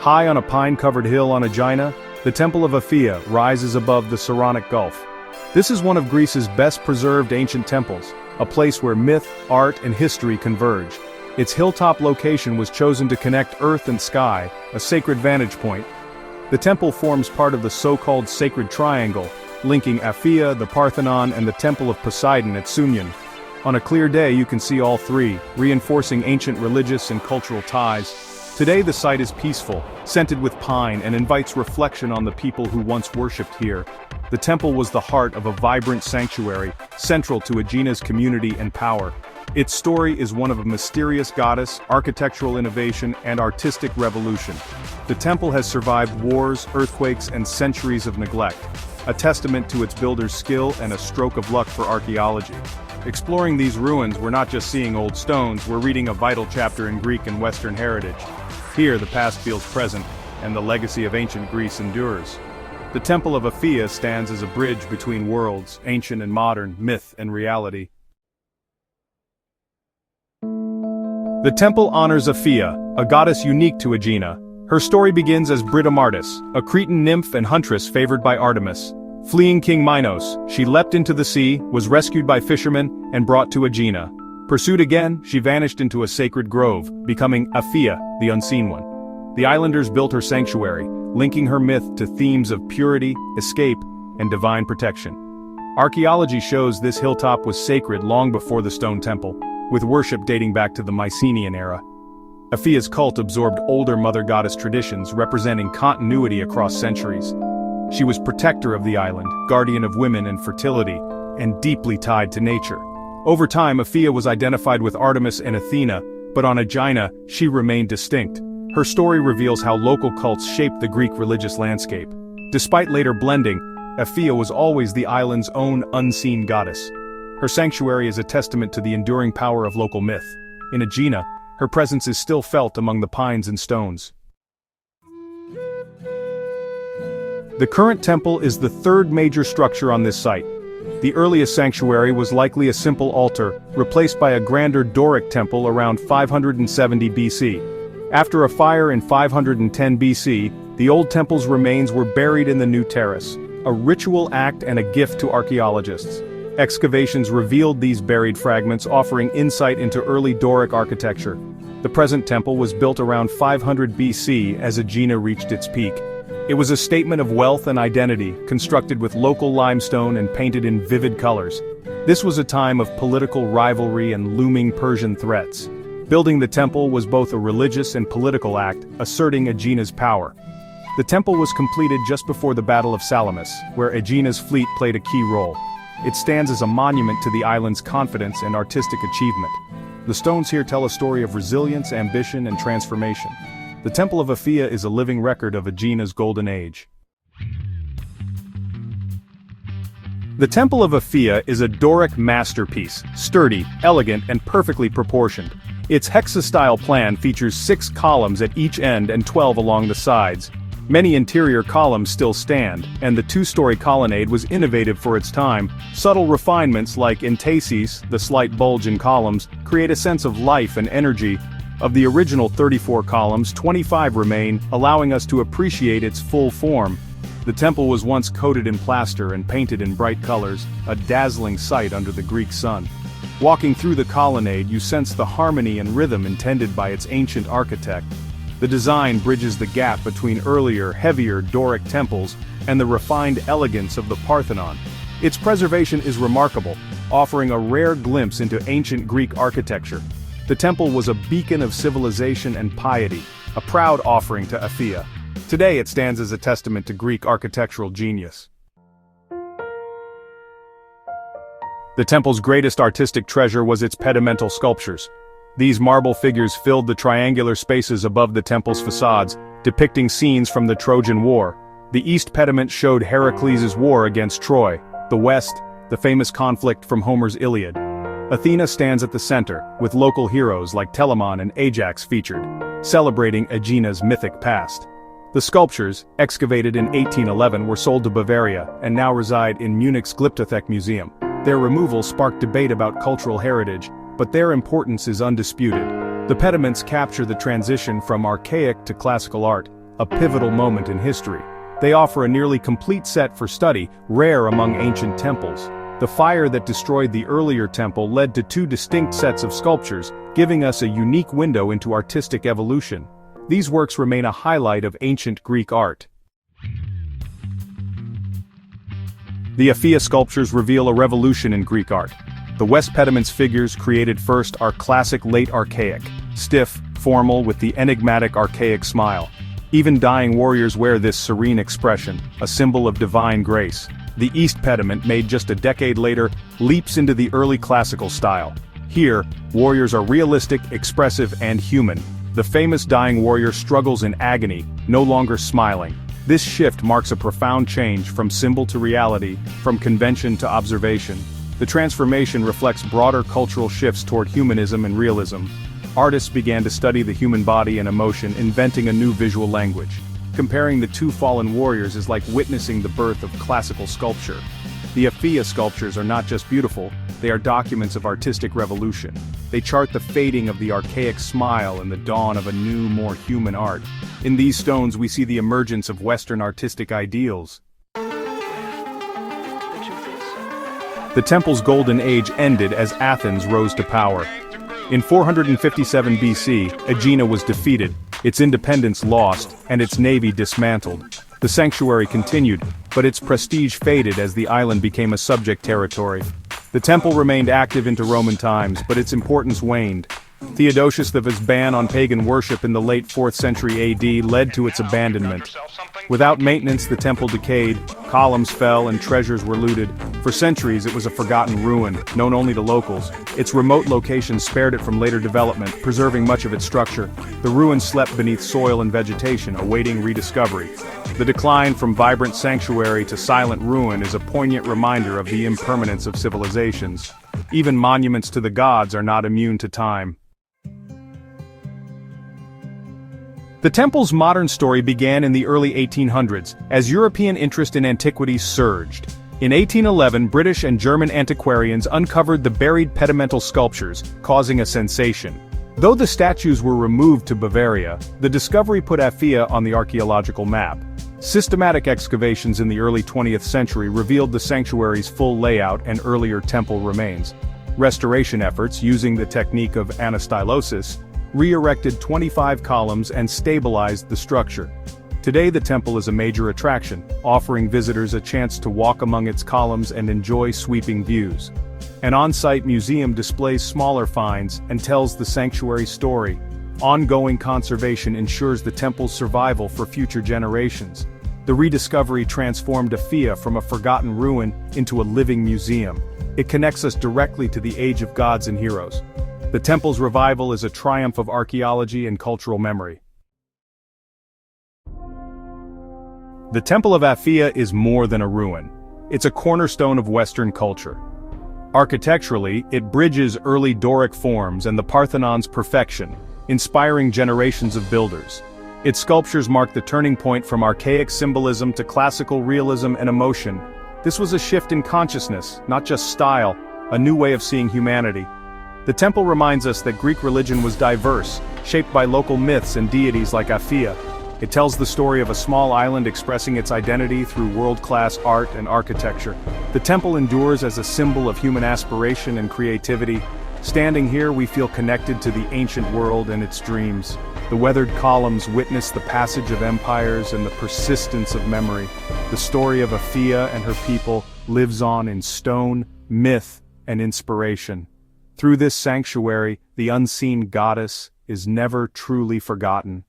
High on a pine-covered hill on Aegina, the Temple of Aphaea rises above the Saronic Gulf. This is one of Greece's best-preserved ancient temples, a place where myth, art, and history converge. Its hilltop location was chosen to connect earth and sky, a sacred vantage point. The temple forms part of the so-called Sacred Triangle, linking Aphaea, the Parthenon, and the Temple of Poseidon at Sunion. On a clear day you can see all three, reinforcing ancient religious and cultural ties. Today the site is peaceful, scented with pine, and invites reflection on the people who once worshipped here. The temple was the heart of a vibrant sanctuary, central to Aegina's community and power. Its story is one of a mysterious goddess, architectural innovation, and artistic revolution. The temple has survived wars, earthquakes, and centuries of neglect, a testament to its builders' skill and a stroke of luck for archaeology. Exploring these ruins, we're not just seeing old stones, we're reading a vital chapter in Greek and Western heritage. Here, the past feels present, and the legacy of ancient Greece endures. The Temple of Aphaea stands as a bridge between worlds, ancient and modern, myth and reality. The temple honors Aphaea, a goddess unique to Aegina. Her story begins as Britomartis, a Cretan nymph and huntress favored by Artemis. Fleeing King Minos, she leapt into the sea, was rescued by fishermen, and brought to Aegina. Pursued again, she vanished into a sacred grove, becoming Aphaea, the Unseen One. The islanders built her sanctuary, linking her myth to themes of purity, escape, and divine protection. Archaeology shows this hilltop was sacred long before the stone temple, with worship dating back to the Mycenaean era. Aphaea's cult absorbed older mother goddess traditions representing continuity across centuries. She was protector of the island, guardian of women and fertility, and deeply tied to nature. Over time, Aphaea was identified with Artemis and Athena, but on Aegina, she remained distinct. Her story reveals how local cults shaped the Greek religious landscape. Despite later blending, Aphaea was always the island's own unseen goddess. Her sanctuary is a testament to the enduring power of local myth. In Aegina, her presence is still felt among the pines and stones. The current temple is the third major structure on this site. The earliest sanctuary was likely a simple altar, replaced by a grander Doric temple around 570 BC. After a fire in 510 BC, the old temple's remains were buried in the new terrace, a ritual act and a gift to archaeologists. Excavations revealed these buried fragments, offering insight into early Doric architecture. The present temple was built around 500 BC as Aegina reached its peak. It was a statement of wealth and identity, constructed with local limestone and painted in vivid colors. This was a time of political rivalry and looming Persian threats. Building the temple was both a religious and political act, asserting Aegina's power. The temple was completed just before the Battle of Salamis, where Aegina's fleet played a key role. It stands as a monument to the island's confidence and artistic achievement. The stones here tell a story of resilience, ambition, and transformation. The Temple of Aphaea is a living record of Aegina's golden age. The Temple of Aphaea is a Doric masterpiece, sturdy, elegant, and perfectly proportioned. Its hexa-style plan features 6 columns at each end and 12 along the sides. Many interior columns still stand, and the 2-story colonnade was innovative for its time. Subtle refinements like entases, the slight bulge in columns, create a sense of life and energy. Of the original 34 columns, 25 remain, allowing us to appreciate its full form. The temple was once coated in plaster and painted in bright colors, a dazzling sight under the Greek sun. Walking through the colonnade, you sense the harmony and rhythm intended by its ancient architect. The design bridges the gap between earlier, heavier Doric temples and the refined elegance of the Parthenon. Its preservation is remarkable, offering a rare glimpse into ancient Greek architecture. The temple was a beacon of civilization and piety, a proud offering to Aphaea. Today it stands as a testament to Greek architectural genius. The temple's greatest artistic treasure was its pedimental sculptures. These marble figures filled the triangular spaces above the temple's facades, depicting scenes from the Trojan War. The east pediment showed Heracles' war against Troy. The west, the famous conflict from Homer's Iliad. Athena stands at the center, with local heroes like Telamon and Ajax featured, celebrating Aegina's mythic past. The sculptures, excavated in 1811, were sold to Bavaria and now reside in Munich's Glyptothek Museum. Their removal sparked debate about cultural heritage, but their importance is undisputed. The pediments capture the transition from archaic to classical art, a pivotal moment in history. They offer a nearly complete set for study, rare among ancient temples. The fire that destroyed the earlier temple led to two distinct sets of sculptures, giving us a unique window into artistic evolution. These works remain a highlight of ancient Greek art. The Aphaea sculptures reveal a revolution in Greek art. The West Pediment's figures created first are classic late archaic, stiff, formal with the enigmatic archaic smile. Even dying warriors wear this serene expression, a symbol of divine grace. The East Pediment, made just a decade later, leaps into the early classical style. Here, warriors are realistic, expressive, and human. The famous dying warrior struggles in agony, no longer smiling. This shift marks a profound change from symbol to reality, from convention to observation. The transformation reflects broader cultural shifts toward humanism and realism. Artists began to study the human body and emotion, inventing a new visual language. Comparing the two fallen warriors is like witnessing the birth of classical sculpture. The Aphaea sculptures are not just beautiful, they are documents of artistic revolution. They chart the fading of the archaic smile and the dawn of a new, more human art. In these stones we see the emergence of Western artistic ideals. The temple's golden age ended as Athens rose to power. In 457 BC, Aegina was defeated, its independence lost, and its navy dismantled. The sanctuary continued, but its prestige faded as the island became a subject territory. The temple remained active into Roman times, but its importance waned. Theodosius V's ban on pagan worship in the late 4th century AD led to its abandonment. Without maintenance, the temple decayed, columns fell, and treasures were looted. For centuries, it was a forgotten ruin, known only to locals. Its remote location spared it from later development, preserving much of its structure. The ruins slept beneath soil and vegetation, awaiting rediscovery. The decline from vibrant sanctuary to silent ruin is a poignant reminder of the impermanence of civilizations. Even monuments to the gods are not immune to time. The temple's modern story began in the early 1800s, as European interest in antiquities surged. In 1811, British and German antiquarians uncovered the buried pedimental sculptures, causing a sensation. Though the statues were removed to Bavaria, the discovery put Aphaea on the archaeological map. Systematic excavations in the early 20th century revealed the sanctuary's full layout and earlier temple remains. Restoration efforts, using the technique of anastylosis, re-erected 25 columns and stabilized the structure. Today the temple is a major attraction, offering visitors a chance to walk among its columns and enjoy sweeping views. An on-site museum displays smaller finds and tells the sanctuary's story. Ongoing conservation ensures the temple's survival for future generations. The rediscovery transformed Aphaea from a forgotten ruin into a living museum. It connects us directly to the age of gods and heroes. The temple's revival is a triumph of archaeology and cultural memory. The Temple of Aphaea is more than a ruin. It's a cornerstone of Western culture. Architecturally, it bridges early Doric forms and the Parthenon's perfection, inspiring generations of builders. Its sculptures mark the turning point from archaic symbolism to classical realism and emotion. This was a shift in consciousness, not just style, a new way of seeing humanity. The temple reminds us that Greek religion was diverse, shaped by local myths and deities like Aphaea. It tells the story of a small island expressing its identity through world-class art and architecture. The temple endures as a symbol of human aspiration and creativity. Standing here, we feel connected to the ancient world and its dreams. The weathered columns witness the passage of empires and the persistence of memory. The story of Aphaea and her people lives on in stone, myth, and inspiration. Through this sanctuary, the unseen goddess is never truly forgotten.